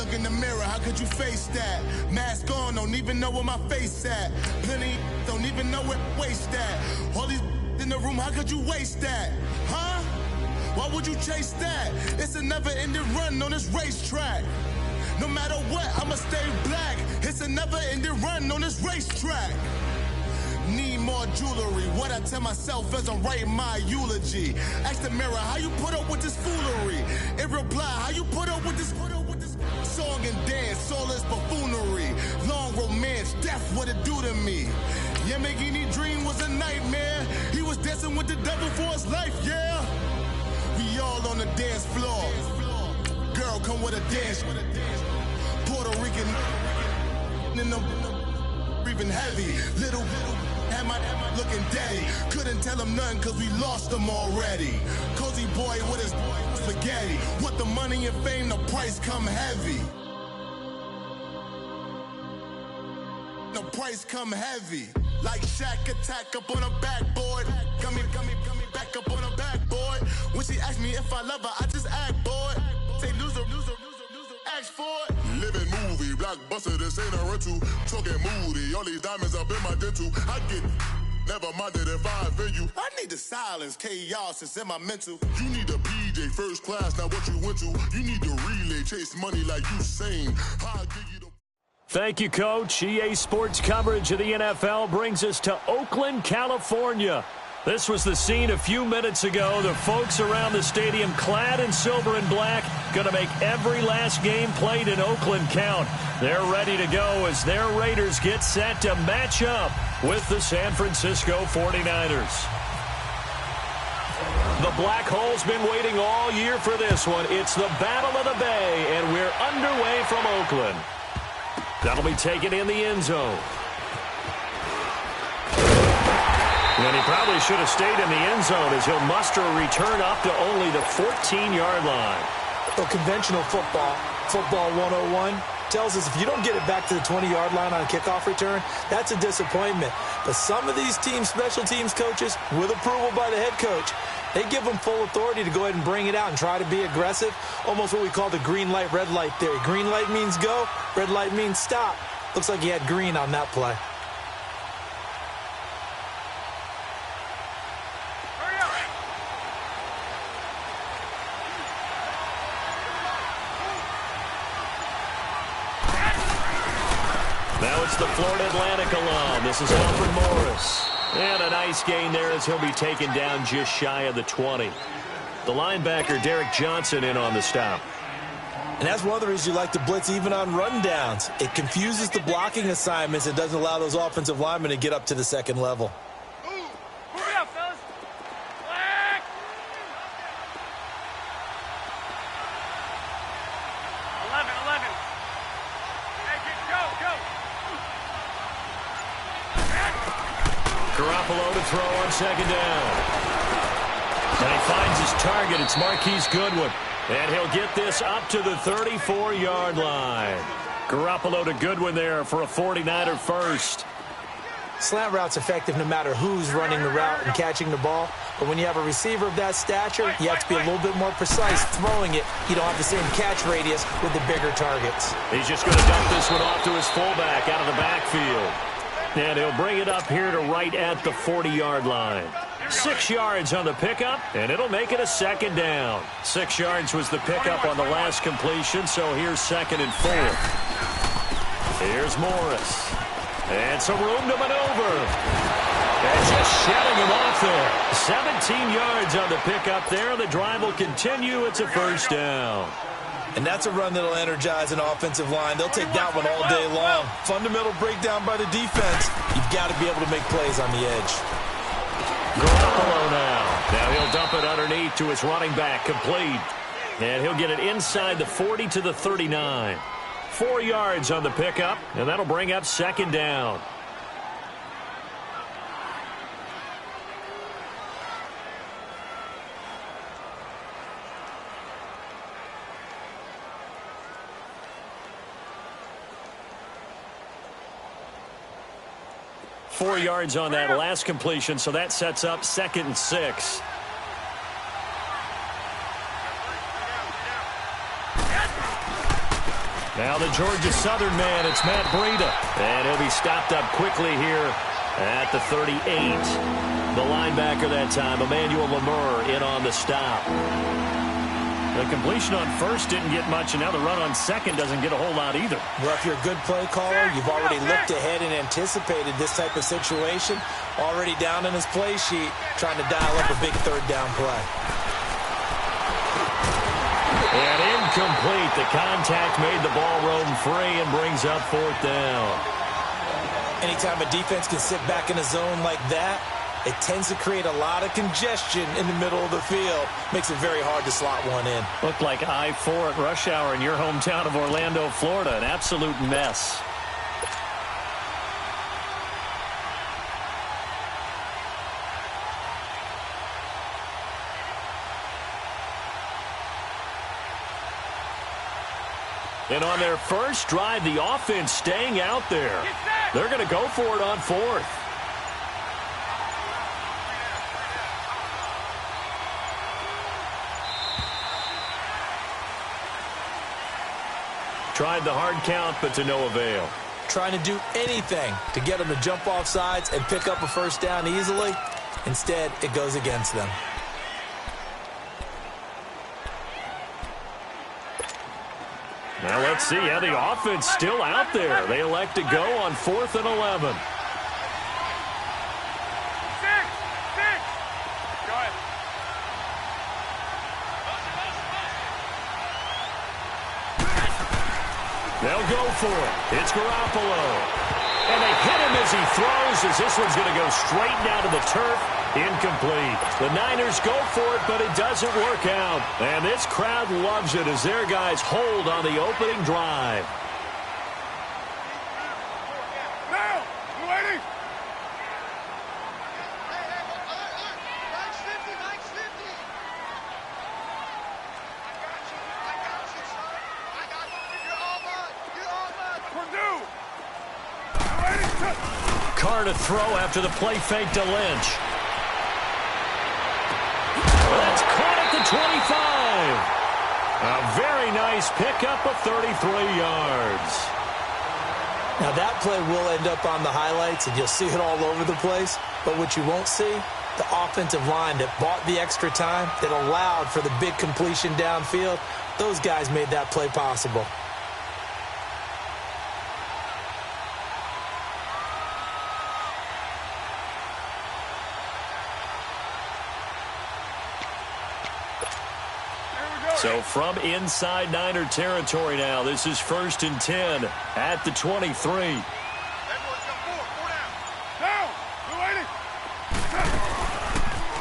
look in the mirror, how could you face that? Mask on, don't even know where my face at. Plenty don't even know where waste at. All these in the room, how could you waste that? Huh? Why would you chase that? It's a never-ending run on this racetrack. No matter what, I'ma stay black. It's a never-ending run on this racetrack. Need more jewelry. What I tell myself as I'm writing my eulogy. Ask the mirror, how you put up with this foolery? It reply, how you put up with this song and dance, soulless buffoonery. Long romance, death, what it do to me? Yamagini dream was a nightmare. He was dancing with the devil for his life, yeah. We all on the dance floor. Girl, come with a dance. Puerto Rican in the breathing heavy. Little had my looking daddy. Couldn't tell him nothing cause we lost him already. Cozy boy with his spaghetti. With the money and fame, the price come heavy. The price come heavy. Like Shaq attack up on a backboard. Come back up on a backboard. When she asked me if I love her, I just act bored. Say loser, ask for it. Living movie, blockbuster, this ain't a rental. Talking moody, all these diamonds up in my dental. I get never minded if I offend you. I need the silence, chaos is in my mental. You need a PJ, first class, not what you went to. You need the relay, chase money like you sane. I'll give you the... Thank you, Coach. EA Sports coverage of the NFL brings us to Oakland, California. This was the scene a few minutes ago. The folks around the stadium clad in silver and black going to make every last game played in Oakland count. They're ready to go as their Raiders get set to match up with the San Francisco 49ers. The Black Hole's been waiting all year for this one. It's the Battle of the Bay, and we're underway from Oakland. That'll be taken in the end zone. And he probably should have stayed in the end zone as he'll muster a return up to only the 14-yard line. Well, conventional football 101, tells us if you don't get it back to the 20-yard line on a kickoff return, that's a disappointment. But some of these team special teams coaches, with approval by the head coach, they give them full authority to go ahead and bring it out and try to be aggressive, almost what we call the green light, red light theory. Green light means go, red light means stop. Looks like he had green on that play. Now it's the Florida Atlantic alum. This is Alfred Morris. And a nice gain there as he'll be taken down just shy of the 20. The linebacker, Derek Johnson, in on the stop. And that's one of the reasons you like to blitz even on rundowns. It confuses the blocking assignments and doesn't allow those offensive linemen to get up to the second level. Garoppolo to throw on second down. And he finds his target. It's Marquise Goodwin. And he'll get this up to the 34-yard line. Garoppolo to Goodwin there for a 49er first. Slant route's effective no matter who's running the route and catching the ball. But when you have a receiver of that stature, you have to be a little bit more precise throwing it. You don't have the same catch radius with the bigger targets. He's just going to dump this one off to his fullback out of the backfield. And he'll bring it up here to right at the 40-yard line. 6 yards on the pickup, and it'll make it a second down. 6 yards was the pickup on the last completion, so here's 2nd and 4. Here's Morris. And some room to maneuver. And just shedding him off there. 17 yards on the pickup there. The drive will continue. It's a first down. And that's a run that'll energize an offensive line. They'll take that one all day long. Fundamental breakdown by the defense. You've got to be able to make plays on the edge. Garoppolo now. Now he'll dump it underneath to his running back, complete. And he'll get it inside the 40 to the 39. 4 yards on the pickup, and that'll bring up second down. Four yards on that last completion, so that sets up 2nd and 6. Now the Georgia Southern man, it's Matt Breida. And he'll be stopped up quickly here at the 38. The linebacker that time, Emmanuel Lemur, in on the stop. The completion on first didn't get much, and now the run on second doesn't get a whole lot either. Well, if you're a good play caller, you've already looked ahead and anticipated this type of situation. Already down in his play sheet, trying to dial up a big third down play. And incomplete. The contact made the ball roam free and brings up fourth down. Anytime a defense can sit back in a zone like that, it tends to create a lot of congestion in the middle of the field. Makes it very hard to slot one in. Looked like I-4 at rush hour in your hometown of Orlando, Florida. An absolute mess. And on their first drive, the offense staying out there. They're going to go for it on fourth. Tried the hard count, but to no avail. Trying to do anything to get them to jump off sides and pick up a first down easily. Instead, it goes against them. Now let's see how the offense still out there. They elect to go on 4th and 11. They'll go for it. It's Garoppolo. And they hit him as he throws, as this one's going to go straight down to the turf. Incomplete. The Niners go for it, but it doesn't work out. And this crowd loves it as their guys hold on the opening drive. Now, you ready? Carr to throw after the play fake to Lynch. That's caught at the 25. A very nice pickup of 33 yards. Now that play will end up on the highlights, and you'll see it all over the place. But what you won't see, the offensive line that bought the extra time, that allowed for the big completion downfield, those guys made that play possible. So from inside Niner territory now, this is 1st and 10 at the 23.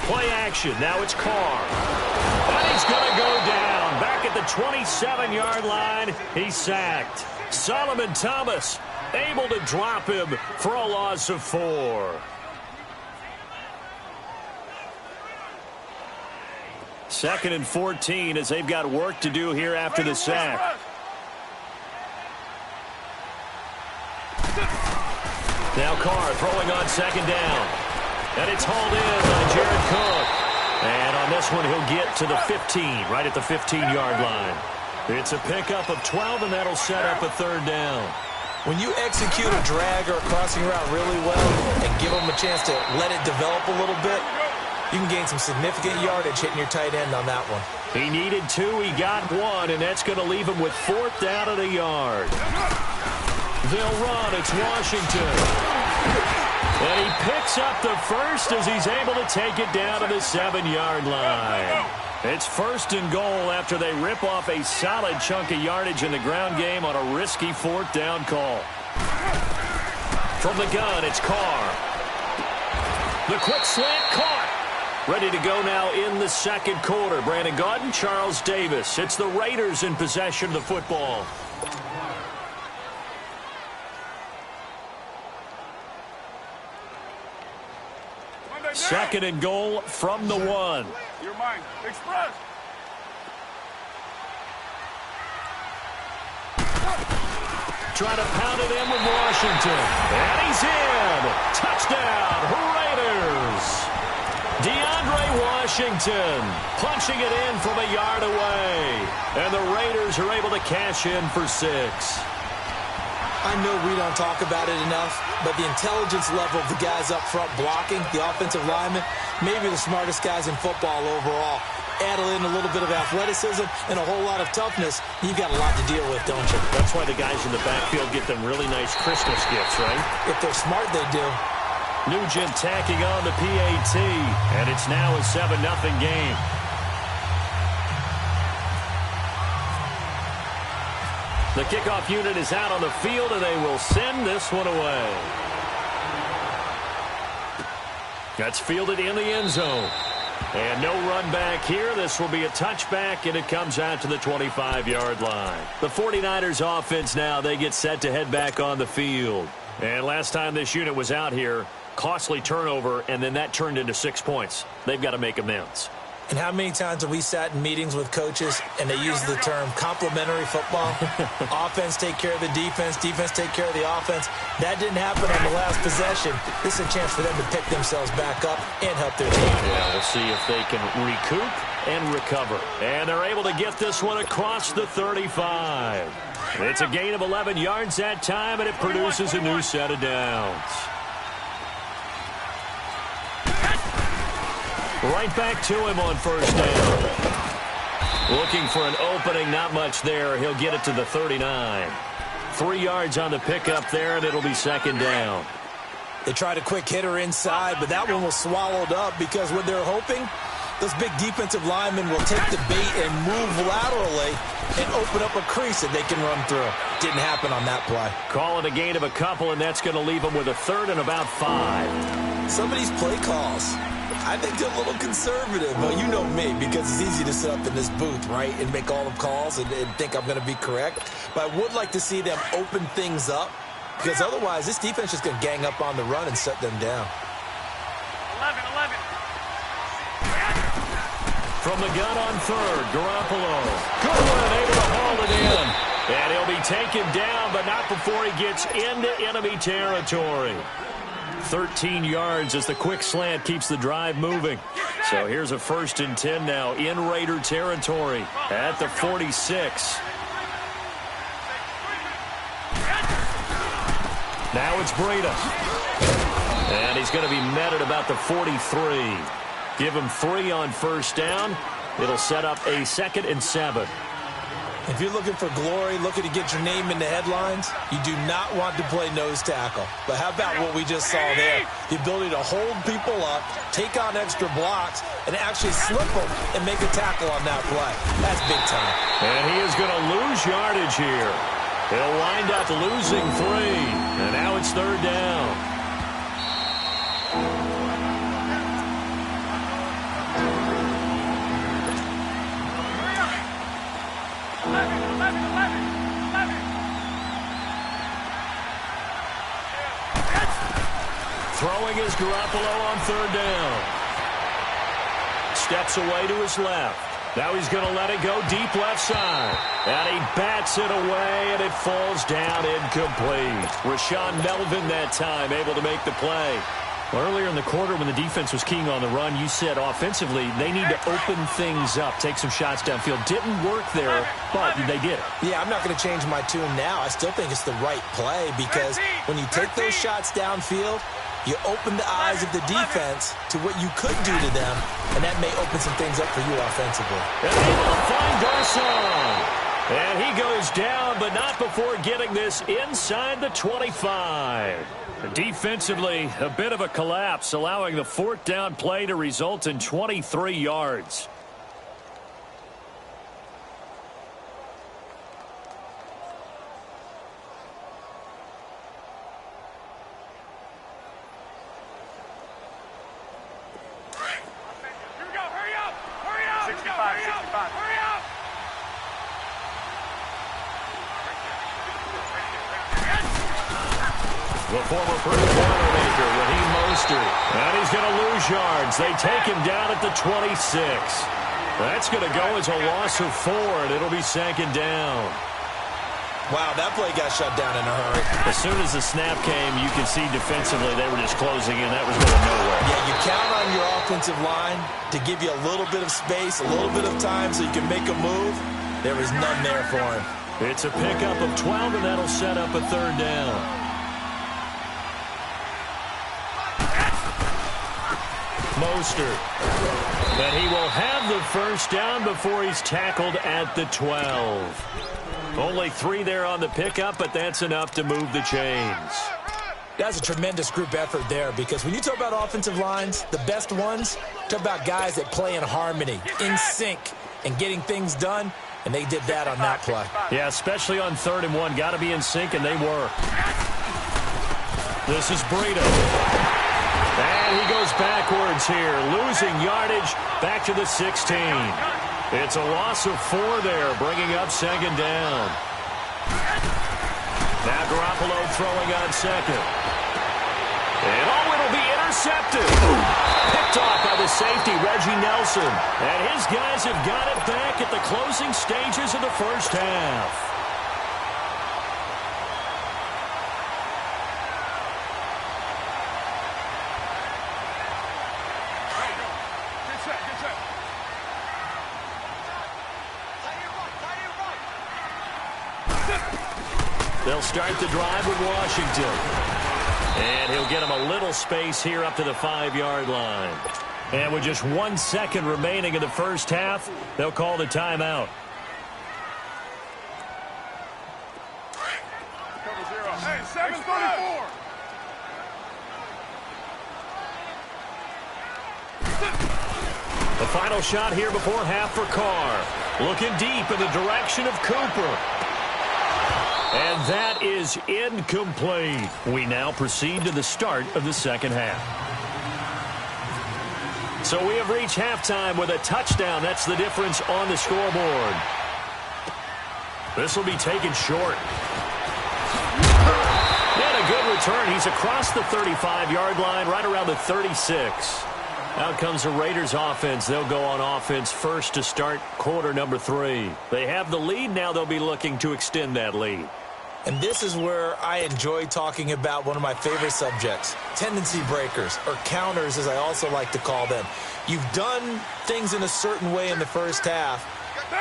Play action. Now it's Carr. And he's going to go down. Back at the 27-yard line, he's sacked. Solomon Thomas able to drop him for a loss of 4. Second and 14 as they've got work to do here after the sack. Now Carr throwing on 2nd down. And it's hauled in by Jared Cook. And on this one, he'll get to the 15, right at the 15-yard line. It's a pickup of 12, and that'll set up a 3rd down. When you execute a drag or a crossing route really well and give them a chance to let it develop a little bit, you can gain some significant yardage hitting your tight end on that one. He needed 2. He got 1, and that's going to leave him with 4th down at a yard. They'll run. It's Washington. And he picks up the first as he's able to take it down to the 7-yard line. It's 1st and goal after they rip off a solid chunk of yardage in the ground game on a risky 4th down call. From the gun, it's Carr. The quick slant caught. Ready to go now in the 2nd quarter. Brandon Gaudin, Charles Davis. It's the Raiders in possession of the football. Second and goal from the 1. Your mind. Express. Trying to pound it in with Washington. And he's in. Touchdown, Raiders. DeAndre White Washington punching it in from a yard away. And the Raiders are able to cash in for 6. I know we don't talk about it enough, but the intelligence level of the guys up front blocking, the offensive linemen, maybe the smartest guys in football overall. Add in a little bit of athleticism and a whole lot of toughness, you've got a lot to deal with, don't you? That's why the guys in the backfield get them really nice Christmas gifts, right? If they're smart, they do. Nugent tacking on the PAT, and it's now a 7-0 game. The kickoff unit is out on the field, and they will send this one away. That's fielded in the end zone. And no run back here. This will be a touchback, and it comes out to the 25-yard line. The 49ers offense now, they get set to head back on the field. And last time this unit was out here, costly turnover, and then that turned into 6 points. They've got to make amends. And how many times have we sat in meetings with coaches and they use the term complementary football? Offense take care of the defense, defense take care of the offense. That didn't happen on the last possession. This is a chance for them to pick themselves back up and help their team. Yeah, we'll see if they can recoup and recover. And they're able to get this one across the 35. It's a gain of 11 yards that time, and it produces a new set of downs. Right back to him on first down. Looking for an opening, not much there. He'll get it to the 39. 3 yards on the pickup there, and it'll be second down. They tried a quick hitter inside, but that one was swallowed up because what they're hoping, those big defensive linemen will take the bait and move laterally and open up a crease that they can run through. Didn't happen on that play. Call it a gain of a couple, and that's going to leave them with a third and about 5. Some of these play calls, I think they're a little conservative. Well, you know me, because it's easy to sit up in this booth, right, and make all the calls and think I'm going to be correct. But I would like to see them open things up, because otherwise this defense is going to gang up on the run and shut them down. 11. From the gun on third, Garoppolo. Good one, able to haul it in. And he'll be taken down, but not before he gets into enemy territory. 13 yards as the quick slant keeps the drive moving. So here's a 1st and 10 now in Raider territory at the 46. Now it's Breida. And he's going to be met at about the 43. Give him 3 on first down. It'll set up a 2nd and 7. If you're looking for glory, looking to get your name in the headlines, you do not want to play nose tackle. But how about what we just saw there? The ability to hold people up, take on extra blocks, and actually slip them and make a tackle on that play. That's big time. And he is going to lose yardage here. He'll wind up losing 3. And now it's 3rd down. Throwing is Garoppolo on 3rd down. Steps away to his left. Now he's going to let it go deep left side. And he bats it away, and it falls down incomplete. Rashaan Melvin that time able to make the play. Well, earlier in the quarter when the defense was keying on the run, you said offensively they need to open things up, take some shots downfield. Didn't work there, but they did it. Yeah, I'm not going to change my tune now. I still think it's the right play because when you take those shots downfield, you open the eyes of the defense to what you could do to them, and that may open some things up for you offensively. And able to find Garcon. And he goes down, but not before getting this inside the 25. Defensively, a bit of a collapse, allowing the 4th down play to result in 23 yards. The former Purdue Boilermaker, Raheem Mostert. And he's going to lose yards. They take him down at the 26. That's going to go as a loss of 4, and it'll be 2nd down. Wow, that play got shut down in a hurry. As soon as the snap came, you could see defensively they were just closing in. That was going nowhere. Yeah, you count on your offensive line to give you a little bit of space, a little bit of time so you can make a move. There was none there for him. It's a pickup of 12, and that'll set up a third down. Mostert. But he will have the first down before he's tackled at the 12. Only 3 there on the pickup, but that's enough to move the chains. That's a tremendous group effort there, because when you talk about offensive lines, the best ones, talk about guys that play in harmony, in sync, and getting things done, and they did that on that play. Yeah, especially on 3rd and 1. Got to be in sync, and they were. This is Breida. And he goes backwards here, losing yardage back to the 16. It's a loss of 4 there, bringing up 2nd down. Now Garoppolo throwing on 2nd. And it'll be intercepted. Picked off by the safety, Reggie Nelson. And his guys have got it back at the closing stages of the first half. They'll start the drive with Washington. And he'll get him a little space here up to the 5-yard line. And with just 1 second remaining in the first half, they'll call the timeout. Hey, 7:34. The final shot here before half for Carr. Looking deep in the direction of Cooper. And that is incomplete. We now proceed to the start of the second half. So we have reached halftime with a touchdown. That's the difference on the scoreboard. This will be taken short. And a good return. He's across the 35-yard line, right around the 36. Out comes the Raiders offense. They'll go on offense first to start quarter number 3. They have the lead. Now they'll be looking to extend that lead. And this is where I enjoy talking about one of my favorite subjects, tendency breakers, or counters as I also like to call them. You've done things in a certain way in the first half,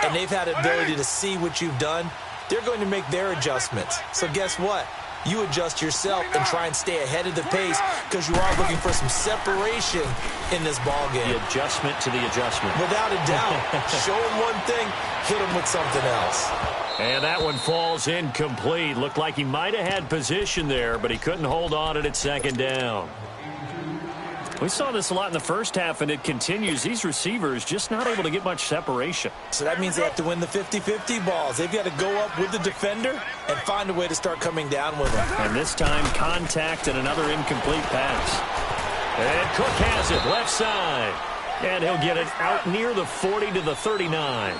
and they've had the ability to see what you've done. They're going to make their adjustments. So guess what? You adjust yourself and try and stay ahead of the pace, because you are looking for some separation in this ballgame. The adjustment to the adjustment. Without a doubt. Show them one thing, hit them with something else. And that one falls incomplete. Looked like he might have had position there, but he couldn't hold on at 2nd down. We saw this a lot in the first half, and it continues. These receivers just not able to get much separation. So that means they have to win the 50-50 balls. They've got to go up with the defender and find a way to start coming down with them. And this time, contact and another incomplete pass. And Cook has it left side. And he'll get it out near the 40 to the 39.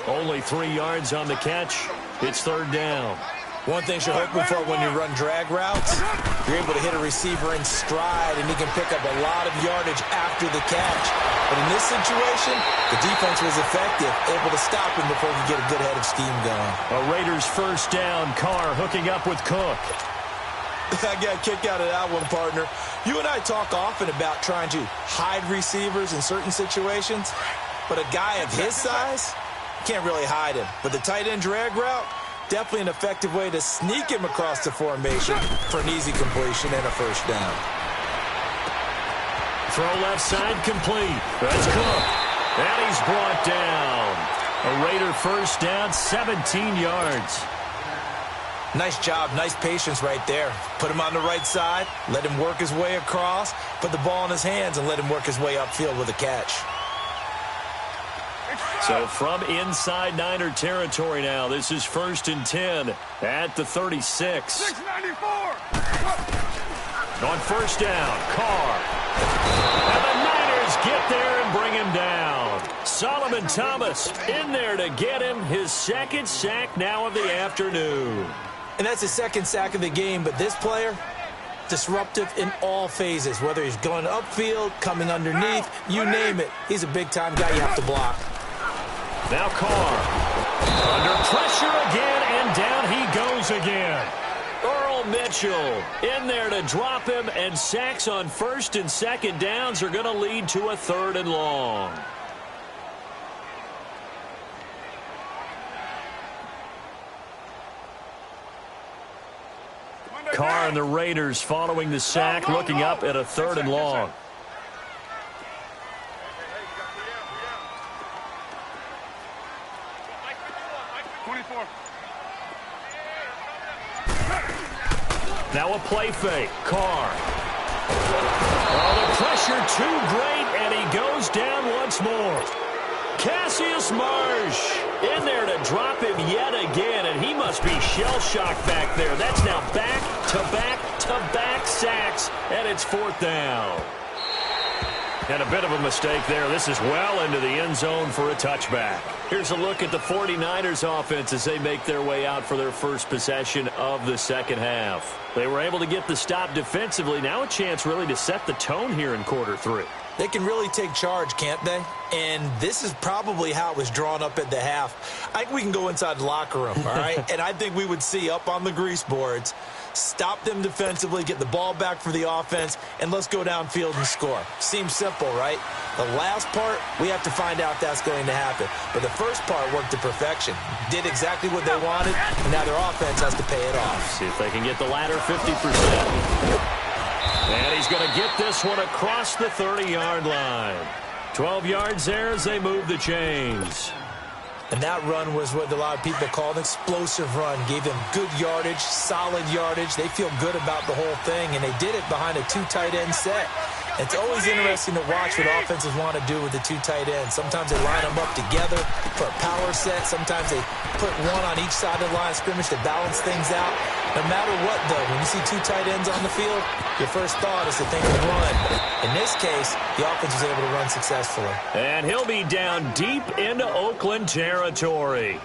Only 3 yards on the catch. It's 3rd down. One thing you're hoping for when you run drag routes, you're able to hit a receiver in stride, and he can pick up a lot of yardage after the catch. But in this situation, the defense was effective, able to stop him before he could get a good head of steam going. A Raiders first down. Carr hooking up with Cook. I got a kick out of that one, partner. You and I talk often about trying to hide receivers in certain situations, but a guy of his size can't really hide him. But the tight end drag route, definitely an effective way to sneak him across the formation for an easy completion and a first down. Throw left side complete. That's Cook. And he's brought down. A Raider first down, 17 yards. Nice job, nice patience right there. Put him on the right side, let him work his way across, put the ball in his hands, and let him work his way upfield with a catch. So from inside Niner territory now, this is 1st and 10 at the 36. 694. On first down, Carr. And the Niners get there and bring him down. Solomon Thomas in there to get him his 2nd sack now of the afternoon. And that's his 2nd sack of the game, but this player, disruptive in all phases, whether he's going upfield, coming underneath, you name it. He's a big-time guy you have to block. Now Carr under pressure again and And down he goes again. Earl Mitchell in there to drop him, and sacks on first and second downs are going to lead to a 3rd and long. Carr and the Raiders following the sack, looking up at a 3rd and long. Now a play fake. Carr. Oh, the pressure too great, and he goes down once more. Cassius Marsh in there to drop him yet again, and he must be shell-shocked back there. That's now back-to-back-to-back sacks, and it's 4th down. And a bit of a mistake there. This is well into the end zone for a touchback. Here's a look at the 49ers offense as they make their way out for their first possession of the second half. They were able to get the stop defensively. Now a chance really to set the tone here in quarter 3. They can really take charge, can't they? And this is probably how it was drawn up at the half. I think we can go inside the locker room, all right? And I think we would see up on the grease boards, stop them defensively, get the ball back for the offense, and let's go downfield and score. Seems simple, right? The last part, we have to find out if that's going to happen. But the first part worked to perfection. Did exactly what they wanted, and now their offense has to pay it off. See if they can get the latter 50%. And he's going to get this one across the 30-yard line. 12 yards there as they move the chains. And that run was what a lot of people call an explosive run. Gave them good yardage, solid yardage. They feel good about the whole thing, and they did it behind a 2 tight end set. It's always interesting to watch what offenses want to do with the 2 tight ends. Sometimes they line them up together for a power set. Sometimes they put one on each side of the line of scrimmage to balance things out. No matter what, though, when you see 2 tight ends on the field, your first thought is to think of run. In this case, the offense was able to run successfully. And he'll be down deep into Oakland territory.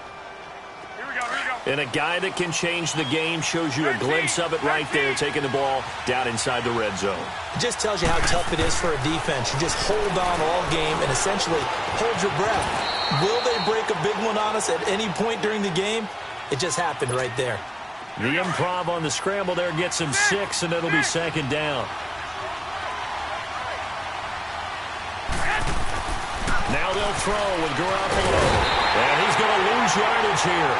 And a guy that can change the game, shows you a glimpse of it right there, taking the ball down inside the red zone. It just tells you how tough it is for a defense. You just hold on all game and essentially hold your breath. Will they break a big one on us at any point during the game? It just happened right there. The improv on the scramble there gets him 6, and it'll be 2nd down. Now they'll throw with Garoppolo. And he's going to lose yardage here,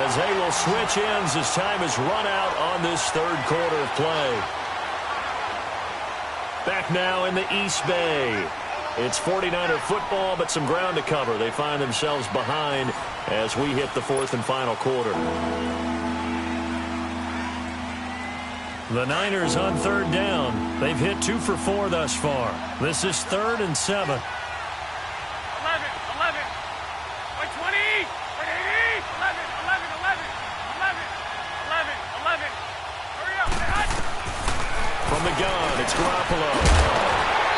as they will switch ends as time is run out on this 3rd quarter of play. Back now in the East Bay. It's 49er football, but some ground to cover. They find themselves behind as we hit the 4th and final quarter. The Niners on 3rd down. They've hit 2 for 4 thus far. This is 3rd and 7. 11, 11, by 20, by 80, 11, 11, 11, 11, 11, 11. Hurry up, hot. From the gun, it's Garoppolo.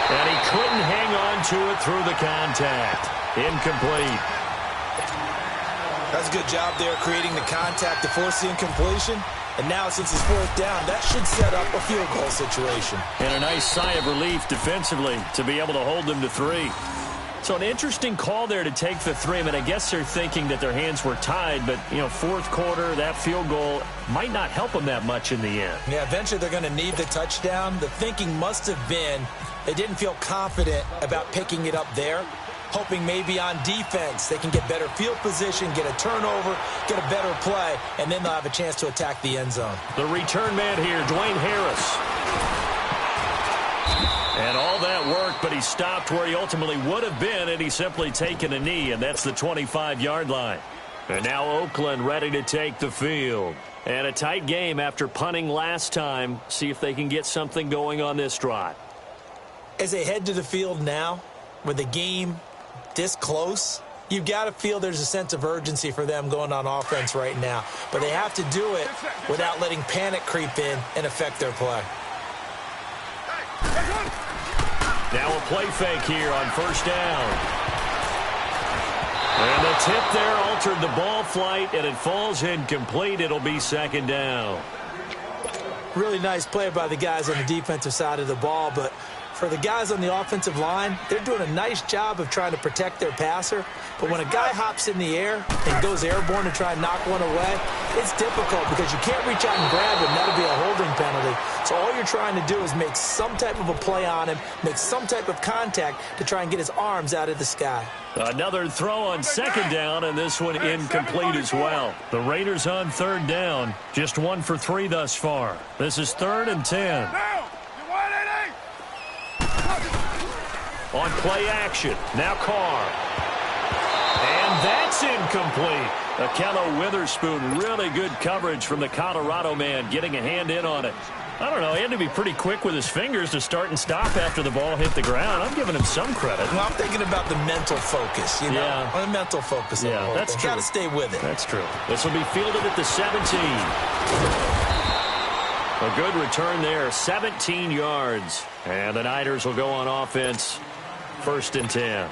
And he couldn't hang on to it through the contact. Incomplete. That's a good job there, creating the contact to force the incompletion. And now, since it's 4th down, that should set up a field goal situation. And a nice sigh of relief defensively to be able to hold them to 3. So an interesting call there to take the 3. I mean, I guess they're thinking that their hands were tied, but, 4th quarter, that field goal might not help them that much in the end. Yeah, eventually they're going to need the touchdown. The thinking must have been they didn't feel confident about picking it up there, hoping maybe on defense they can get better field position, get a turnover, get a better play, and then they'll have a chance to attack the end zone. The return man here, Dwayne Harris. And all that worked, but he stopped where he ultimately would have been, and he's simply taken a knee, and that's the 25-yard line. And now Oakland ready to take the field. And a tight game after punting last time. See if they can get something going on this drive. As they head to the field now, with the game this close, you've got to feel there's a sense of urgency for them going on offense right now. But they have to do it without letting panic creep in and affect their play. Now a play fake here on 1st down. And the tip there altered the ball flight, and it falls incomplete. It'll be 2nd down. Really nice play by the guys on the defensive side of the ball, but For the guys on the offensive line, they're doing a nice job of trying to protect their passer. But when a guy hops in the air and goes airborne to try and knock one away, it's difficult because you can't reach out and grab him. That'll be a holding penalty. So all you're trying to do is make some type of a play on him, make some type of contact to try and get his arms out of the sky. Another throw on second down, and this one incomplete as well. The Raiders on third down, just 1 for 3 thus far. This is 3rd and 10. On play action, now Carr. And that's incomplete. Akello Witherspoon, really good coverage from the Colorado man, getting a hand in on it. I don't know, he had to be pretty quick with his fingers to start and stop after the ball hit the ground. I'm giving him some credit. Well, I'm thinking about the mental focus, you know? Yeah. The mental focus. Yeah, that's true. Got to stay with it. That's true. This will be fielded at the 17. A good return there, 17 yards. And the Niners will go on offense, 1st and 10. Hey,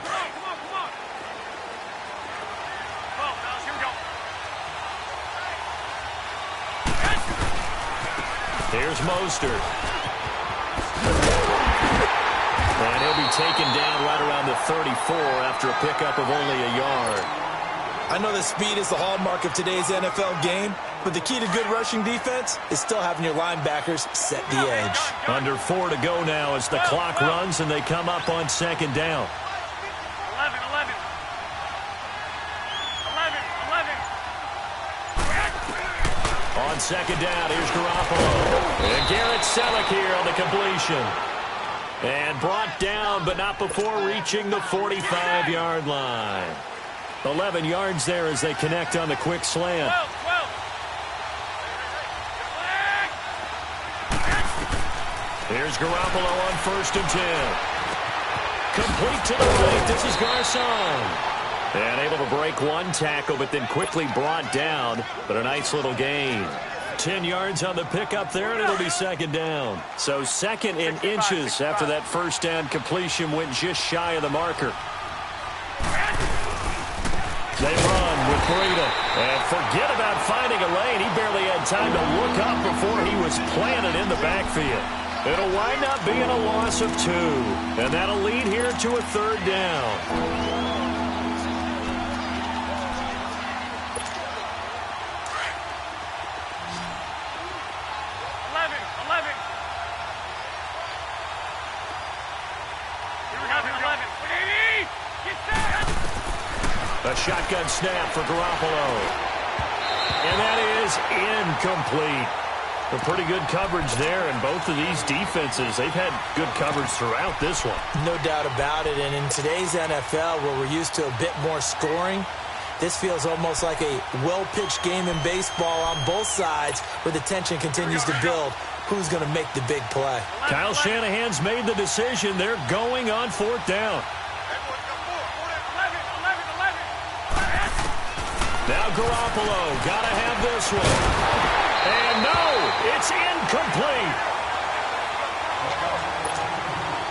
come on. Well, fellas, here we go. Here's Mostert. And he'll be taken down right around the 34 after a pickup of only a yard. I know that speed is the hallmark of today's NFL game, but the key to good rushing defense is still having your linebackers set the edge. Under 4 to go now as the clock runs and they come up on 2nd down. 11. On 2nd down, here's Garoppolo. And Garrett Selleck here on the completion. And brought down, but not before reaching the 45-yard line. 11 yards there as they connect on the quick slant. 12. Here's Garoppolo on 1st and 10. Complete to the right. This is Garcon. And able to break one tackle, but then quickly brought down. But a nice little gain. 10 yards on the pickup there, and it'll be 2nd down. So 2nd in inches after that 1st down completion went just shy of the marker. They run with Breida. And forget about finding a lane. He barely had time to look up before he was planted in the backfield. It'll wind up being a loss of 2. And that'll lead here to a 3rd down. 11. A shotgun snap for Garoppolo. And that is incomplete. A pretty good coverage there, and both of these defenses, they've had good coverage throughout this one. No doubt about it, and in today's NFL, where we're used to a bit more scoring, this feels almost like a well-pitched game in baseball on both sides, where the tension continues to build. Who's going to make the big play? Kyle Shanahan's made the decision. They're going on 4th down. Now Garoppolo, got to have this one. And no, it's incomplete.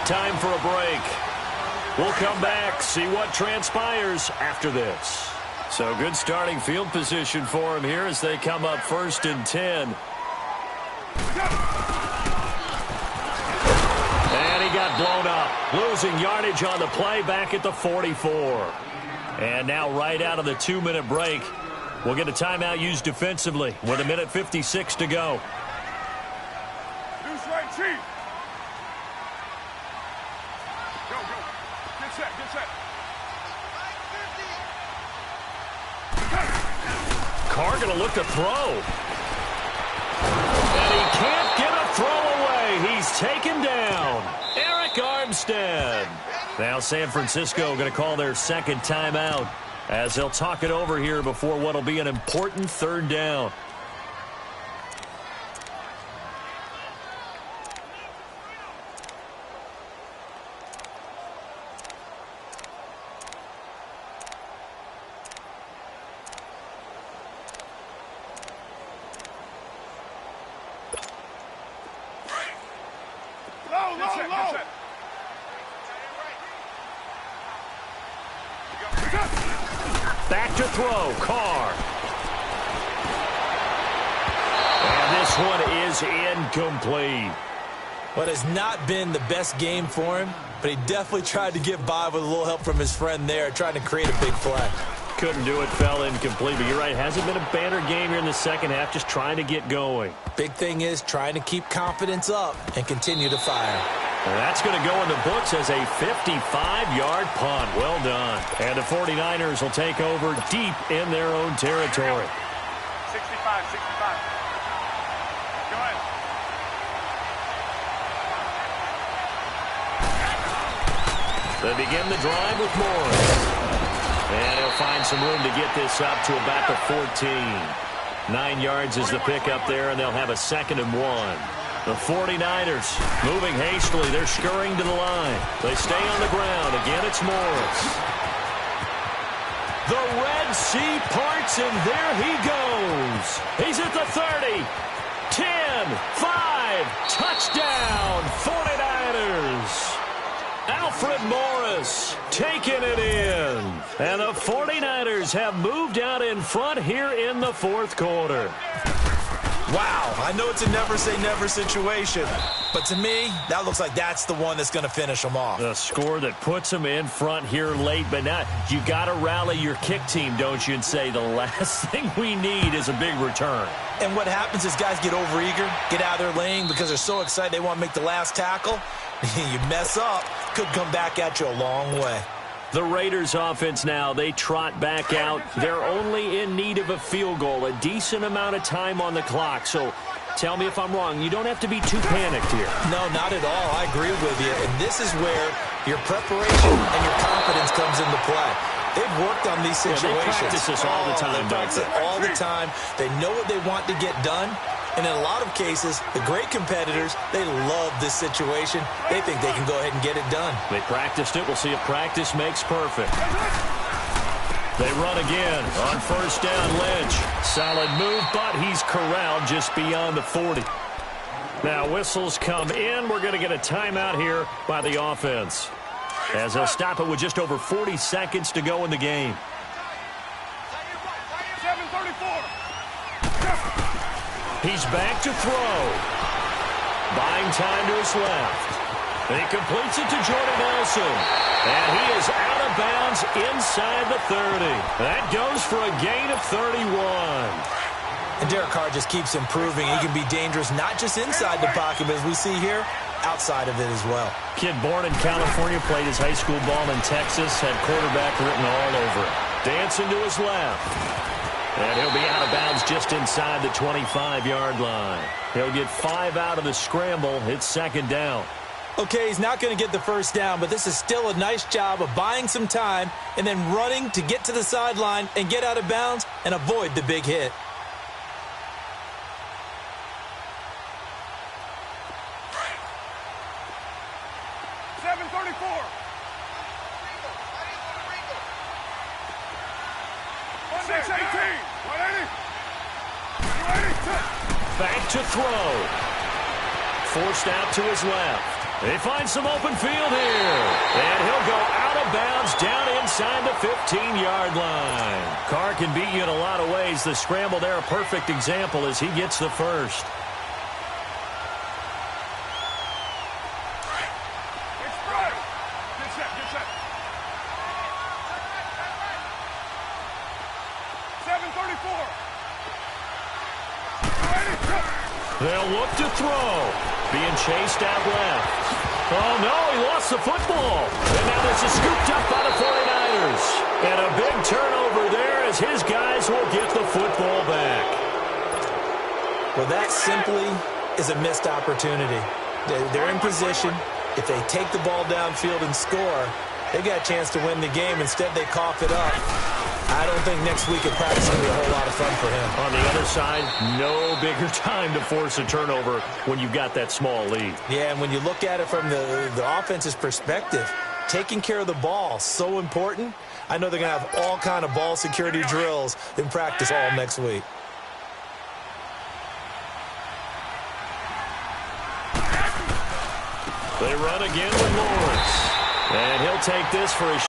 Time for a break. We'll come back, see what transpires after this. So good starting field position for him here as they come up 1st and 10. And he got blown up, losing yardage on the play back at the 44. And now right out of the 2-minute break, we'll get a timeout used defensively with 1:56 to go. Deuce right, Chief. Go. Get set. Carr going to look to throw. And he can't get a throw away. He's taken down. Eric Armstead. Now San Francisco going to call their 2nd timeout as they'll talk it over here before what will be an important 3rd down. Low. Back to throw, Carr. And this one is incomplete. What has not been the best game for him, but he definitely tried to get by with a little help from his friend there, trying to create a big play. Couldn't do it, fell incomplete, but you're right. Hasn't been a banner game here in the second half, just trying to get going. Big thing is trying to keep confidence up and continue to fire. And that's going to go in the books as a 55-yard punt. Well done. And the 49ers will take over deep in their own territory. 65, 65. Go ahead. They begin the drive with Morris. And he'll find some room to get this up to about the 14. 9 yards is the pickup there, and they'll have a 2nd and 1. The 49ers moving hastily. They're scurrying to the line. They stay on the ground. Again, it's Morris. The Red Sea parts, and there he goes. He's at the 30. 10, 5, touchdown, 49ers. Alfred Morris taking it in. And the 49ers have moved out in front here in the 4th quarter. Wow, I know it's a never-say-never situation, but to me, that looks like that's the one that's going to finish them off. The score that puts them in front here late, but now you got to rally your kick team, don't you, and say the last thing we need is a big return. And what happens is guys get overeager, get out of their lane because they're so excited they want to make the last tackle. You mess up, could come back at you a long way. The Raiders offense now, they trot back out. They're only in need of a field goal, a decent amount of time on the clock. So tell me if I'm wrong. You don't have to be too panicked here. No, not at all. I agree with you. And this is where your preparation and your confidence comes into play. They've worked on these situations. Yeah, they practice this all the time, they practice it all the time. They know what they want to get done. And in a lot of cases, the great competitors, they love this situation. They think they can go ahead and get it done. They practiced it. We'll see if practice makes perfect. They run again on 1st down. Lynch. Solid move, but he's corralled just beyond the 40. Now whistles come in. We're going to get a timeout here by the offense, as they'll stop it with just over 40 seconds to go in the game. 7:34. He's back to throw. Buying time to his left. And he completes it to Jordan Nelson. And he is out of bounds inside the 30. That goes for a gain of 31. And Derek Carr just keeps improving. He can be dangerous not just inside the pocket, but as we see here, outside of it as well. Kid born in California, played his high school ball in Texas, had quarterback written all over it. Dancing to his left. And he'll be out of bounds just inside the 25-yard line. He'll get 5 out of the scramble. It's 2nd down. Okay, he's not going to get the 1st down, but this is still a nice job of buying some time and then running to get to the sideline and get out of bounds and avoid the big hit. Back to throw. Forced out to his left. They find some open field here. And he'll go out of bounds down inside the 15-yard line. Carr can beat you in a lot of ways. The scramble there, a perfect example as he gets the first. They'll look to throw. Being chased out left. Oh, no, he lost the football. And now this is scooped up by the 49ers. And a big turnover there as his guys will get the football back. Well, that simply is a missed opportunity. They're in position. If they take the ball downfield and score, they've got a chance to win the game. Instead, they cough it up. I don't think next week at practice is going to be a whole lot of fun for him. On the other side, no bigger time to force a turnover when you've got that small lead. Yeah, and when you look at it from the offense's perspective, taking care of the ball, so important. I know they're going to have all kind of ball security drills in practice all next week. They run again with Morris. And he'll take this for a